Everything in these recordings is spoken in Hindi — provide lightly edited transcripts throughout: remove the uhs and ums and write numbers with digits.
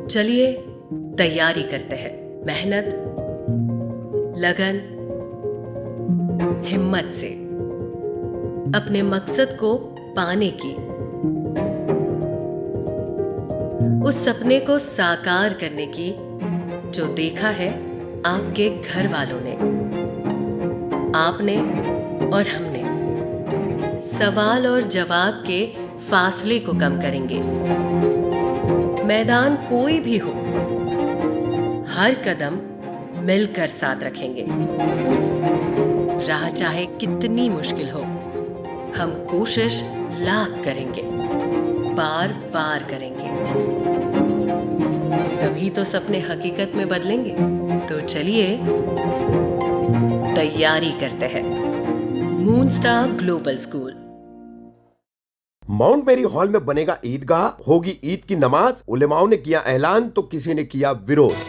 चलिए तैयारी करते हैं, मेहनत, लगन, हिम्मत से अपने मकसद को पाने की, उस सपने को साकार करने की जो देखा है आपके घर वालों ने, आपने और हमने। सवाल और जवाब के फासले को कम करेंगे। मैदान कोई भी हो, हर कदम मिलकर साथ रखेंगे। राह चाहे कितनी मुश्किल हो, हम कोशिश लाख करेंगे, बार बार करेंगे। तभी तो सपने हकीकत में बदलेंगे। तो चलिए तैयारी करते हैं। Moon star global school. Mount मेरी हॉल में बनेगा ईदगाह, होगी ईद की नमाज। उलेमाओं ने किया ऐलान तो किसी ने किया विरोध।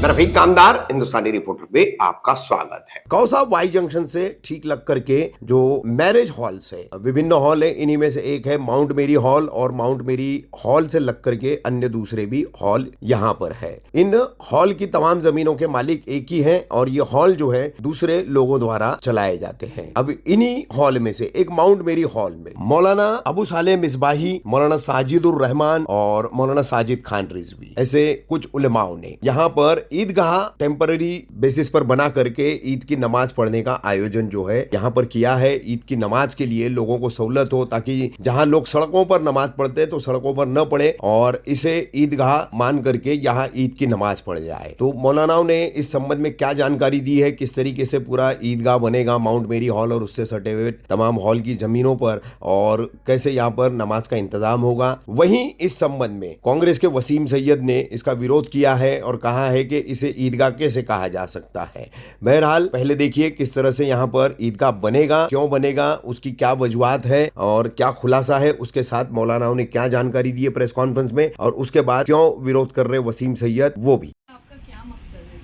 रफीक कामदार, हिंदुस्तानी रिपोर्टर पे आपका स्वागत है। कौसा वाई जंक्शन से ठीक लग करके जो मैरिज हॉल्स है, विभिन्न हॉल है, इन्हीं में से एक है माउंट मेरी हॉल। और माउंट मेरी हॉल से लग करके अन्य दूसरे भी हॉल यहाँ पर है। इन हॉल की तमाम जमीनों के मालिक एक ही हैं और ये हॉल जो है दूसरे लोगों द्वारा चलाए जाते हैं। अब इन्हीं हॉल में से एक माउंट मेरी हॉल में मौलाना अबू सालेह मिसबाही, मौलाना साजिदुर रहमान और मौलाना साजिद खान रिजवी, ऐसे कुछ उलेमाओं ने यहाँ पर ईदगाह टेम्पररी बेसिस पर बना करके ईद की नमाज पढ़ने का आयोजन जो है यहाँ पर किया है। ईद की नमाज के लिए लोगों को सहूलत हो, ताकि जहाँ लोग सड़कों पर नमाज पढ़ते तो सड़कों पर न पढ़े और इसे ईदगाह मान करके यहाँ ईद की नमाज पढ़ जाए। तो मौलानाओं ने इस संबंध में क्या जानकारी दी है, किस तरीके से पूरा ईदगाह बनेगा माउंट मेरी हॉल और उससे सटे हुए तमाम हॉल की जमीनों पर, और कैसे यहाँ पर नमाज का इंतजाम होगा। वहीं इस संबंध में कांग्रेस के वसीम सैयद ने इसका विरोध किया है और कहा है कि इसे ईदगाह कैसे कहा जा सकता है। बहरहाल पहले देखिए किस तरह से यहाँ पर ईदगाह बनेगा, क्यों बनेगा, उसकी क्या वजूहात है और क्या खुलासा है। उसके साथ मौलानाओं ने क्या जानकारी दी है प्रेस कॉन्फ्रेंस में, और उसके बाद क्यों विरोध कर रहे वसीम सैयद, वो भी। आपका क्या मकसद है?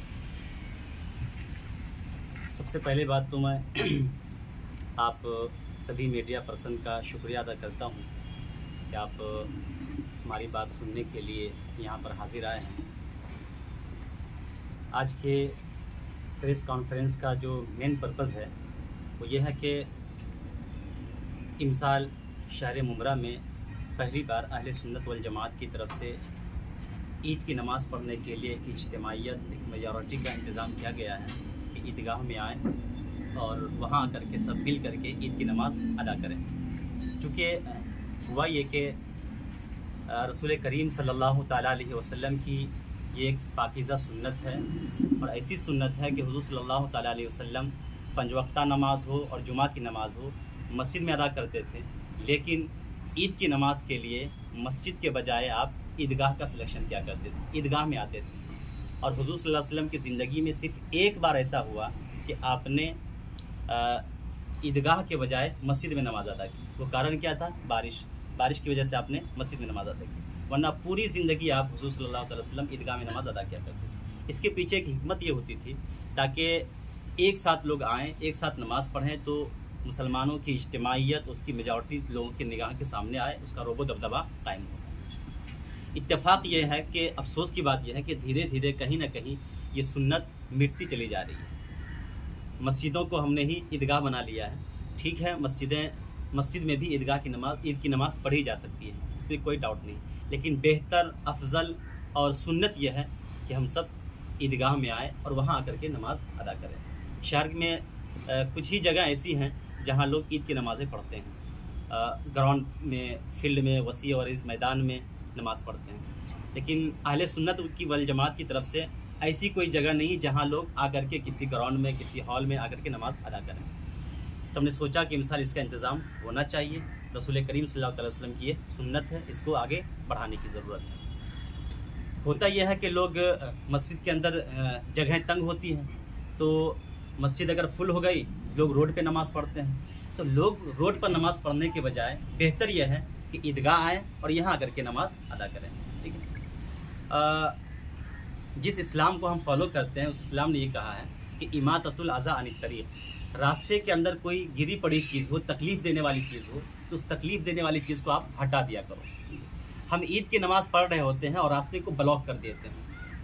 सबसे पहली बात तो मैं आप सभी मीडिया पर्सन का शुक्रिया अदा करता हूँ कि आप हमारी बात सुनने के लिए यहाँ पर हाजिर आए हैं। आज के प्रेस कॉन्फ्रेंस का जो मेन पर्पज़ है वो ये है कि इमसाल शहर मुमरा में पहली बार अहले सुन्नत वल जमात की तरफ से ईद की नमाज़ पढ़ने के लिए इज्तिमाइयत, एक मेजॉरिटी का इंतज़ाम किया गया है कि ईदगाह में आएँ और वहाँ आकर के सब मिल करके ईद की नमाज़ अदा करें। चूँकि हुआ ये कि रसूल करीम सल्लल्लाहु ताला अलैहि वसल्लम की ये एक पाकीज़ा सुन्नत है और ऐसी सुन्नत है कि हुज़ूर सल्लल्लाहु ताला अलैहि वसल्लम पंजवक्ता नमाज हो और जुमा की नमाज़ हो मस्जिद में अदा करते थे, लेकिन ईद की नमाज़ के लिए मस्जिद के बजाय आप ईदगाह का सिलेक्शन किया करते थे, ईदगाह में आते थे। और हुज़ूर सल्लल्लाहु अलैहि वसल्लम की ज़िंदगी में सिर्फ एक बार ऐसा हुआ कि आपने ईदगाह के बजाय मस्जिद में नमाज अदा की। वो कारण क्या था? बारिश की वजह से आपने मस्जिद में नमाज अदा की, वरना पूरी ज़िंदगी आप हुज़ूर सल्लल्लाहु अलैहि वसल्लम ईदगाह में नमाज़ अदा किया करते थे। इसके पीछे एक हिकमत ये होती थी ताकि एक साथ लोग आएँ, एक साथ नमाज़ पढ़ें, तो मुसलमानों की इज्तिमाइयत, उसकी मेजॉरिटी लोगों के निगाह के सामने आए, उसका रोबो दबदबा कायम हो। इत्तेफाक ये है कि अफसोस की बात यह है कि धीरे धीरे कहीं ना कहीं ये सुन्नत मिटती चली जा रही है। मस्जिदों को हमने ही ईदगाह बना लिया है। ठीक है, मस्जिद में भी ईद की नमाज़ पढ़ी जा सकती है, इसमें कोई डाउट नहीं, लेकिन बेहतर, अफजल और सुन्नत यह है कि हम सब ईदगाह में आए और वहाँ आकर के नमाज़ अदा करें। शहर में कुछ ही जगह ऐसी हैं जहाँ लोग ईद की नमाज़ें पढ़ते हैं, ग्राउंड में, फील्ड में, वसी और इस मैदान में नमाज़ पढ़ते हैं, लेकिन अहले सुन्नत की वल जमात की तरफ से ऐसी कोई जगह नहीं जहाँ लोग आकर के किसी ग्राउंड में, किसी हॉल में आकर के नमाज़ अदा करें। तो हमने सोचा कि मिसाल इसका इंतज़ाम होना चाहिए। रसूल करीम सल्लल्लाहु अलैहि वसल्लम की ये सुन्नत है, इसको आगे बढ़ाने की ज़रूरत है। होता यह है कि लोग मस्जिद के अंदर जगहें तंग होती हैं, तो मस्जिद अगर फुल हो गई, लोग रोड पे नमाज़ पढ़ते हैं, तो लोग रोड पर नमाज़ पढ़ने के बजाय बेहतर यह है कि ईदगाह आएँ और यहाँ आकर के नमाज़ अदा करें। ठीक है, जिस इस्लाम को हम फॉलो करते हैं उस इस्लाम ने ये कहा है कि इमाततुल अज़ा अनित तरीक़, रास्ते के अंदर कोई गिरी पड़ी चीज़ हो, तकलीफ़ देने वाली चीज़ हो, तो उस तकलीफ़ देने वाली चीज़ को आप हटा दिया करो। हम ईद की नमाज़ पढ़ रहे होते हैं और रास्ते को ब्लॉक कर देते हैं,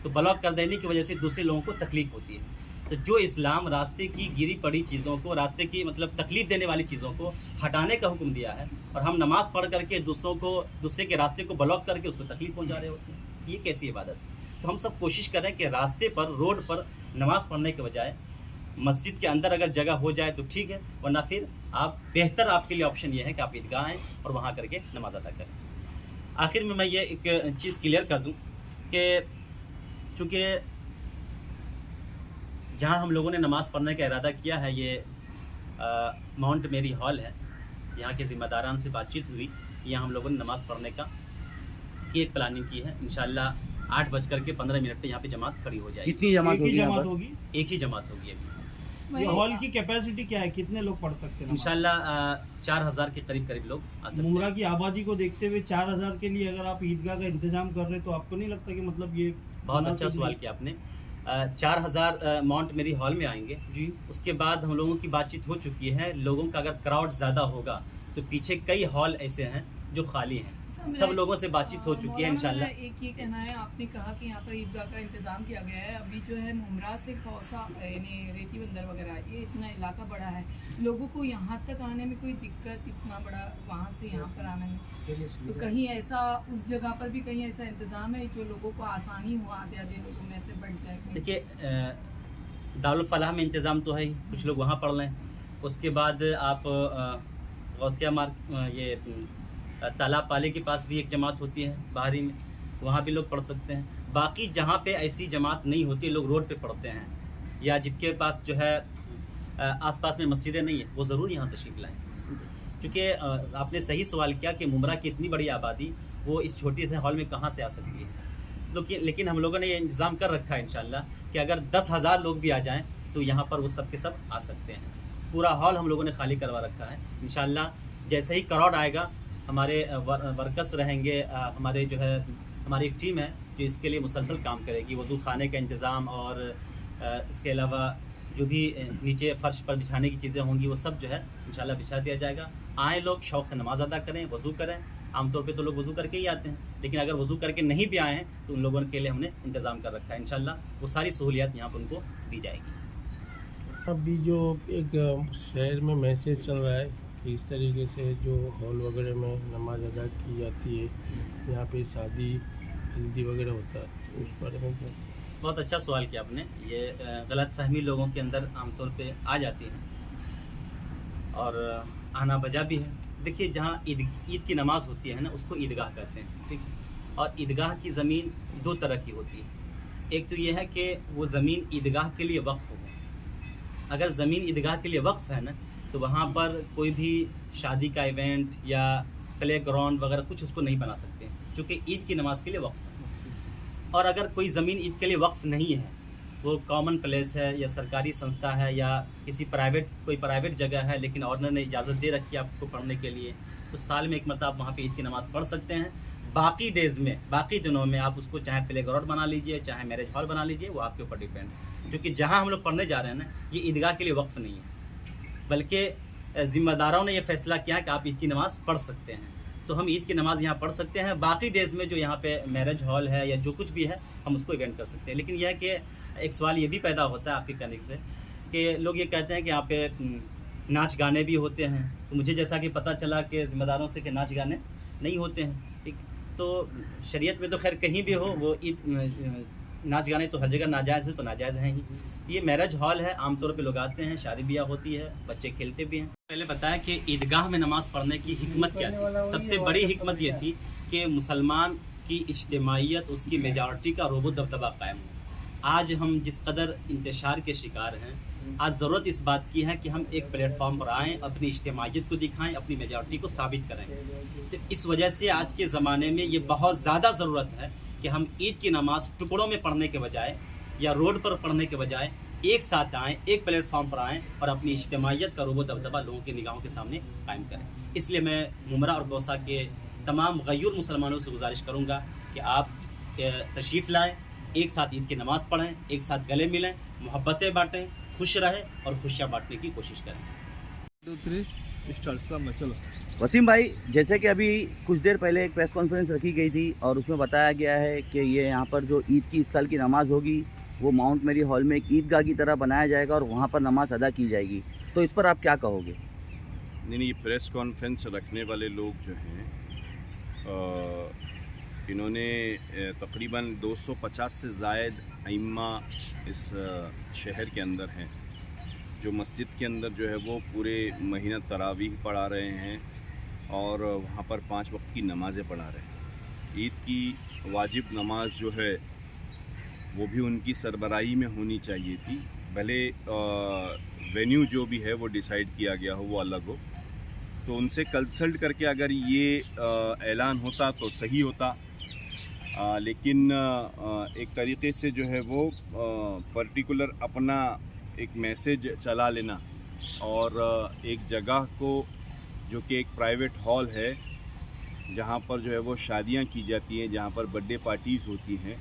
तो ब्लॉक कर देने की वजह से दूसरे लोगों को तकलीफ़ होती है। तो जो इस्लाम रास्ते की गिरी पड़ी चीज़ों को, रास्ते की मतलब तकलीफ़ देने वाली चीज़ों को हटाने का हुक्म दिया है, और हम नमाज़ पढ़ करके दूसरे के रास्ते को ब्लॉक करके उसको तकलीफ़ पहुँचा रहे होते हैं, ये कैसी इबादत है? तो हम सब कोशिश करें कि रास्ते पर, रोड पर नमाज़ पढ़ने के बजाय मस्जिद के अंदर अगर जगह हो जाए तो ठीक है, वरना फिर आप बेहतर आपके लिए ऑप्शन ये है कि आप ईदगाह आएँ और वहाँ करके नमाज़ अदा करें। आखिर में मैं ये एक चीज़ क्लियर कर दूं कि चूँकि जहाँ हम लोगों ने नमाज़ पढ़ने का इरादा किया है ये माउंट मेरी हॉल है, यहाँ के ज़िम्मेदारान से बातचीत हुई, यहाँ हम लोगों ने नमाज़ पढ़ने का की एक प्लानिंग की है। इंशाल्लाह 8:15 पे यहाँ पे जमात खड़ी हो जाएगी। कितनी जमात एक ही होगी यहाँ जमात पर? होगी। एक ही जमात होगी अभी ये हॉल की कैपेसिटी क्या है, कितने लोग पढ़ सकते हैं? इंशाल्लाह 4000 के करीब लोग आ सकते मुमरा हैं। की आबादी को देखते हुए 4000 के लिए अगर आप ईदगाह का इंतजाम कर रहे हैं तो आपको नहीं लगता कि मतलब ये बहुत अच्छा मुनासिब सवाल नहीं? किया आपने। 4000 माउंट मेरी हॉल में आएंगे जी। उसके बाद हम लोगों की बातचीत हो चुकी है, लोगों का अगर क्राउड ज़्यादा होगा तो पीछे कई हॉल ऐसे हैं जो खाली हैं, सब लोगों से बातचीत हो चुकी है इंशाल्लाह। एक ये कहना है, आपने कहा कि यहाँ पर ईदगाह का इंतजाम किया गया है। अभी जो है मुमरा से कौसा यानी रेती बंदर वगैरह, ये इतना इलाका बड़ा है, लोगों को यहाँ तक आने में कोई दिक्कत, इतना बड़ा वहाँ से यहाँ पर आने में, तो कहीं ऐसा उस जगह पर भी कहीं ऐसा इंतजाम है जो लोगों को आसानी हो, आधे आधे लोगों में से बढ़ जाए? देखिए दारुल फलाह में इंतज़ाम तो है ही, कुछ लोग वहाँ पढ़ लें, उसके बाद आप गौसिया मार्ग ये तालाब पाले के पास भी एक जमात होती है बाहरी में, वहाँ भी लोग पढ़ सकते हैं। बाकी जहाँ पे ऐसी जमात नहीं होती, लोग रोड पे पढ़ते हैं या जिनके पास जो है आसपास में मस्जिदें नहीं है, वो ज़रूर यहाँ तशरीफ़ लाएँ, क्योंकि आपने सही सवाल किया कि मुमरा की इतनी बड़ी आबादी वो इस छोटे से हॉल में कहाँ से आ सकती है। लेकिन हम लोगों ने ये इंतज़ाम कर रखा है इंशाल्लाह कि अगर 10,000 लोग भी आ जाएँ तो यहाँ पर वो सब के सब आ सकते हैं। पूरा हॉल हम लोगों ने खाली करवा रखा है इंशाल्लाह। जैसे ही क्राउड आएगा, हमारे वर्कर्स रहेंगे, हमारे जो है हमारी एक टीम है जो इसके लिए मुसलसल काम करेगी, वज़ू खाने का इंतज़ाम और इसके अलावा जो भी नीचे फ़र्श पर बिछाने की चीज़ें होंगी वो सब जो है इंशाल्लाह बिछा दिया जाएगा। आए लोग शौक़ से नमाज़ अदा करें, वज़ू करें। आमतौर पे तो लोग वज़ू करके ही आते हैं, लेकिन अगर वज़ू करके नहीं भी आए हैं तो उन लोगों के लिए हमने इंतज़ाम कर रखा है। इंशाल्लाह वो सारी सहूलियात यहाँ पर उनको दी जाएगी। अभी जो एक शहर में मैसेज चल रहा है कि इस तरीके से जो हॉल वगैरह में नमाज अदा की जाती है, यहाँ पे शादी हल्दी वगैरह होता है, तो उस बारे में क्या? बहुत अच्छा सवाल किया आपने। ये गलत फहमी लोगों के अंदर आमतौर पे आ जाती है और आना बजा भी है। देखिए, जहाँ ईद की नमाज़ होती है ना, उसको ईदगाह कहते हैं, ठीक। और ईदगाह की ज़मीन दो तरह की होती है। एक तो ये है कि वो ज़मीन ईदगाह के लिए वक्फ़ हो। अगर ज़मीन ईदगाह के लिए वक्फ़ है ना, तो वहाँ पर कोई भी शादी का इवेंट या प्ले ग्राउंड वगैरह कुछ उसको नहीं बना सकते, क्योंकि ईद की नमाज़ के लिए वक्फ़ है। और अगर कोई ज़मीन ईद के लिए वक्फ़ नहीं है, वो कॉमन प्लेस है या सरकारी संस्था है या किसी कोई प्राइवेट जगह है, लेकिन ऑनर ने इजाज़त दे रखी है आपको पढ़ने के लिए, तो साल में एक मरतबा आप वहाँ पे ईद की नमाज़ पढ़ सकते हैं। बाकी डेज़ में, बाकी दिनों में आप उसको चाहे प्ले ग्राउंड बना लीजिए, चाहे मैरिज हॉल बना लीजिए, वो आपके ऊपर डिपेंड है। क्योंकि जहाँ हम लोग पढ़ने जा रहे हैं ना, ये ईदगाह के लिए वक्फ़ नहीं है, बल्कि ज़िम्मेदारों ने ये फ़ैसला किया है कि आप ईद की नमाज़ पढ़ सकते हैं। तो हम ईद की नमाज़ यहाँ पढ़ सकते हैं। बाकी डेज़ में जो यहाँ पे मैरिज हॉल है या जो कुछ भी है, हम उसको इवेंट कर सकते हैं। लेकिन यह है कि एक सवाल ये भी पैदा होता है आपके कहने से कि लोग ये कहते हैं कि यहाँ पे नाच गाने भी होते हैं। तो मुझे जैसा कि पता चला कि ज़िम्मेदारों से कि नाच गाने नहीं होते हैं, ठीक। तो शरीयत में तो खैर कहीं भी हो, वो ईद नाच गाने तो हर जगह नाजायज़ है, तो नाजायज़ हैं ही। ये मैरिज हॉल है, आमतौर पे लोग आते हैं, शादी ब्याह होती है, बच्चे खेलते भी हैं। पहले बताया कि ईदगाह में नमाज़ पढ़ने की हिकमत क्या थी। सबसे बड़ी हिकमत ये थी कि मुसलमान की इज्तिमाइयत, उसकी मेजॉरिटी का रोबो दबदबा कायम हो। आज हम जिस कदर इंतशार के शिकार हैं, आज ज़रूरत इस बात की है कि हम एक प्लेटफॉर्म पर आएँ, अपनी इज्तिमाइयत को दिखाएँ, अपनी मेजॉरिटी को साबित करें। तो इस वजह से आज के ज़माने में ये बहुत ज़्यादा ज़रूरत है कि हम ईद की नमाज़ टुकड़ों में पढ़ने के बजाय या रोड पर पढ़ने के बजाय एक साथ आएँ, एक प्लेटफॉर्म पर आएँ और अपनी इज्तिमाइयत का रोबो दबदबा लोगों की निगाहों के सामने कायम करें। इसलिए मैं मुमरा और गौसा के तमाम गयूर मुसलमानों से गुजारिश करूँगा कि आप तशरीफ़ लाएँ, एक साथ ईद की नमाज़ पढ़ें, एक साथ गले मिलें, मोहब्बतें बाँटें, खुश रहें और खुशियाँ बाँटने की कोशिश करें। वसीम भाई, जैसे कि अभी कुछ देर पहले एक प्रेस कॉन्फ्रेंस रखी गई थी और उसमें बताया गया है कि ये यहाँ पर जो ईद की इस साल की नमाज़ होगी वो माउंट मेरी हॉल में एक ईदगाह की तरह बनाया जाएगा और वहाँ पर नमाज़ अदा की जाएगी, तो इस पर आप क्या कहोगे? नहीं, ये प्रेस कॉन्फ्रेंस रखने वाले लोग जो हैं इन्होंने तकरीबन 250 से ज़ायद अइम्मा इस शहर के अंदर हैं जो मस्जिद के अंदर जो है वो पूरे महीना तरावीह पढ़ा रहे हैं और वहाँ पर 5 वक्त की नमाज़ें पढ़ा रहे हैं। ईद की वाजिब नमाज जो है वो भी उनकी सरबराही में होनी चाहिए थी, भले वेन्यू जो भी है वो डिसाइड किया गया हो वो अलग हो, तो उनसे कंसल्ट करके अगर ये ऐलान होता तो सही होता। लेकिन एक तरीक़े से जो है वो पर्टिकुलर अपना एक मैसेज चला लेना और एक जगह को जो कि एक प्राइवेट हॉल है जहाँ पर जो है वो शादियाँ की जाती हैं, जहाँ पर बर्थडे पार्टीज़ होती हैं,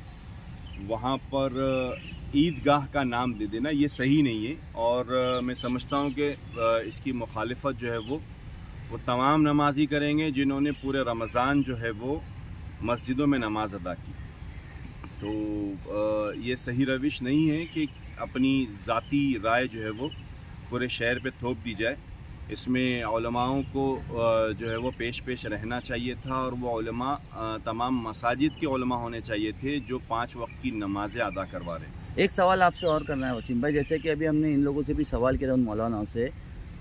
वहाँ पर ईदगाह का नाम दे देना ये सही नहीं है। और मैं समझता हूँ कि इसकी मुखालिफत जो है वो तमाम नमाजी करेंगे जिन्होंने पूरे रमज़ान जो है वो मस्जिदों में नमाज अदा की। तो ये सही रविश नहीं है कि अपनी ज़ाती राय जो है वो पूरे शहर पे थोप दी जाए। इसमें उलमाओं को जो है वो पेश रहना चाहिए था और वो उलमा तमाम मसाजिद के उलमा होने चाहिए थे जो 5 वक्त की नमाज़ें अदा करवा रहे हैं। एक सवाल आपसे और करना है वसीम भाई, जैसे कि अभी हमने इन लोगों से भी सवाल किया था उन मौलानाओं से,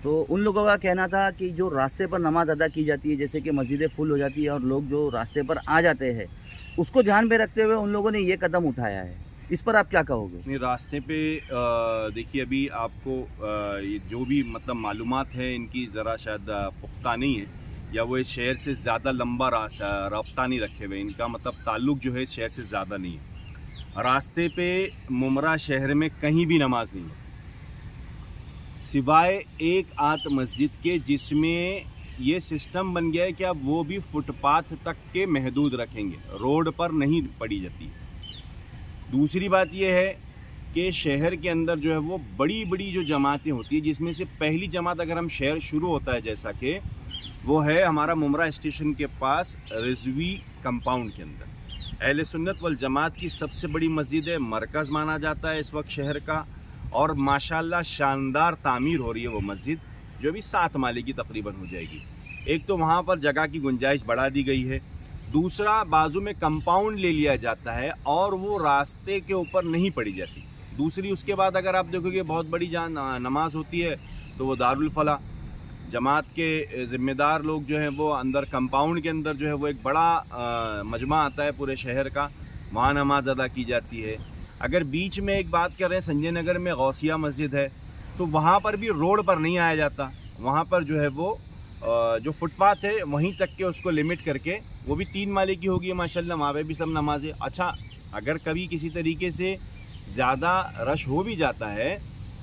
तो उन लोगों का कहना था कि जो रास्ते पर नमाज अदा की जाती है, जैसे कि मस्जिदें फुल हो जाती है और लोग जो रास्ते पर आ जाते हैं, उसको ध्यान में रखते हुए उन लोगों ने ये कदम उठाया है, इस पर आप क्या कहोगे? नहीं, रास्ते पे देखिए अभी आपको ये जो भी मतलब मालूमात है इनकी ज़रा शायद पुख्ता नहीं है या वो इस शहर से ज़्यादा लंबा रफ्ता नहीं रखे हुए, इनका मतलब ताल्लुक़ जो है इस शहर से ज़्यादा नहीं है। रास्ते पे मुमरा शहर में कहीं भी नमाज नहीं है सिवाय एक आध मस्जिद के, जिसमें ये सिस्टम बन गया है कि अब वो भी फुटपाथ तक के महदूद रखेंगे, रोड पर नहीं पड़ी जाती। दूसरी बात ये है कि शहर के अंदर जो है वो बड़ी बड़ी जो जमातें होती है, जिसमें से पहली जमात अगर हम शहर शुरू होता है जैसा कि वो है हमारा मुमरा स्टेशन के पास रिजवी कंपाउंड के अंदर, अहले सुन्नत वल जमात की सबसे बड़ी मस्जिद है, मरकज़ माना जाता है इस वक्त शहर का, और माशाल्लाह शानदार तामीर हो रही है वो मस्जिद जो भी 7 माले की तकरीबन हो जाएगी। एक तो वहाँ पर जगह की गुंजाइश बढ़ा दी गई है, दूसरा बाजू में कंपाउंड ले लिया जाता है और वो रास्ते के ऊपर नहीं पड़ी जाती। दूसरी उसके बाद अगर आप देखोगे बहुत बड़ी जहाँ नमाज होती है तो वो दारुल फलाह जमात के ज़िम्मेदार लोग जो हैं वो अंदर कंपाउंड के अंदर जो है वो एक बड़ा मजमा आता है पूरे शहर का, वहाँ नमाज अदा की जाती है। अगर बीच में एक बात करें संजय नगर में गौसिया मस्जिद है तो वहाँ पर भी रोड पर नहीं आया जाता, वहाँ पर जो है वो जो फुटपाथ है वहीं तक के उसको लिमिट करके, वो भी 3 माले की होगी माशाल्लाह, वहाँ पे भी सब नमाज़ें। अच्छा, अगर कभी किसी तरीके से ज़्यादा रश हो भी जाता है,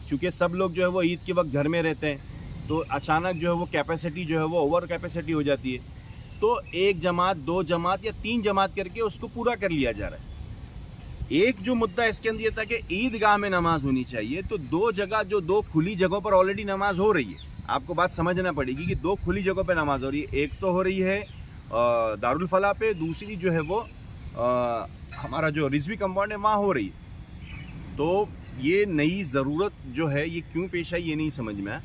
चूँकि सब लोग जो है वो ईद के वक्त घर में रहते हैं, तो अचानक जो है वो कैपेसिटी जो है वो ओवर कैपेसिटी हो जाती है, तो 1 जमात 2 जमात या 3 जमात करके उसको पूरा कर लिया जा रहा है। एक जो मुद्दा इसके अंदर ये था कि ईदगाह में नमाज होनी चाहिए, तो 2 जगह जो 2 खुली जगहों पर ऑलरेडी नमाज हो रही है, आपको बात समझना पड़ेगी कि 2 खुली जगहों पे नमाज हो रही है। एक तो हो रही है दारुल फलाह पे, दूसरी जो है वो हमारा जो रिजवी कंपाउंड है वहाँ हो रही है। तो ये नई ज़रूरत जो है ये क्यों पेश आई ये नहीं समझ में आया।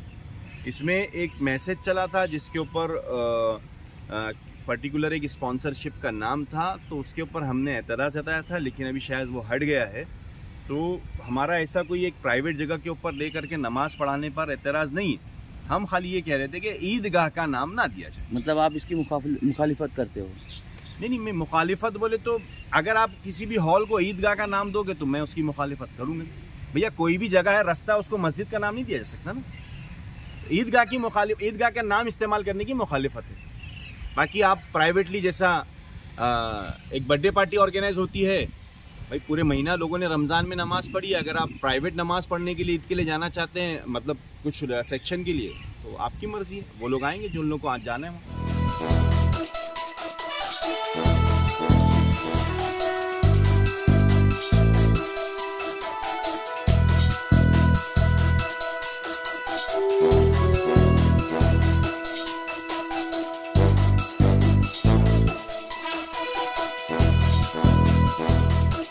इसमें एक मैसेज चला था जिसके ऊपर पर्टिकुलर एक स्पॉन्सरशिप का नाम था, तो उसके ऊपर हमने एतराज़ जताया था, लेकिन अभी शायद वो हट गया है। तो हमारा ऐसा कोई एक प्राइवेट जगह के ऊपर ले करके नमाज़ पढ़ाने पर एतराज़ नहीं है, हम खाली ये कह रहे थे कि ईदगाह का नाम ना दिया जाए। मतलब आप इसकी मुखालिफत करते हो? नहीं, मैं मुखालिफत बोले तो अगर आप किसी भी हॉल को ईदगाह का नाम दोगे तो मैं उसकी मुखालिफत करूँगा। भैया कोई भी जगह है, रास्ता, उसको मस्जिद का नाम नहीं दिया जा सकता ना। ईदगाह का नाम इस्तेमाल करने की मुखालिफत है। बाकी आप प्राइवेटली जैसा एक बर्थडे पार्टी ऑर्गेनाइज होती है, भाई पूरे महीना लोगों ने रमज़ान में नमाज़ पढ़ी, अगर आप प्राइवेट नमाज़ पढ़ने के लिए ईद के लिए जाना चाहते हैं, मतलब कुछ सेक्शन के लिए, तो आपकी मर्ज़ी है, वो लोग आएंगे जो उन लोगों को आज जाना है वहाँ।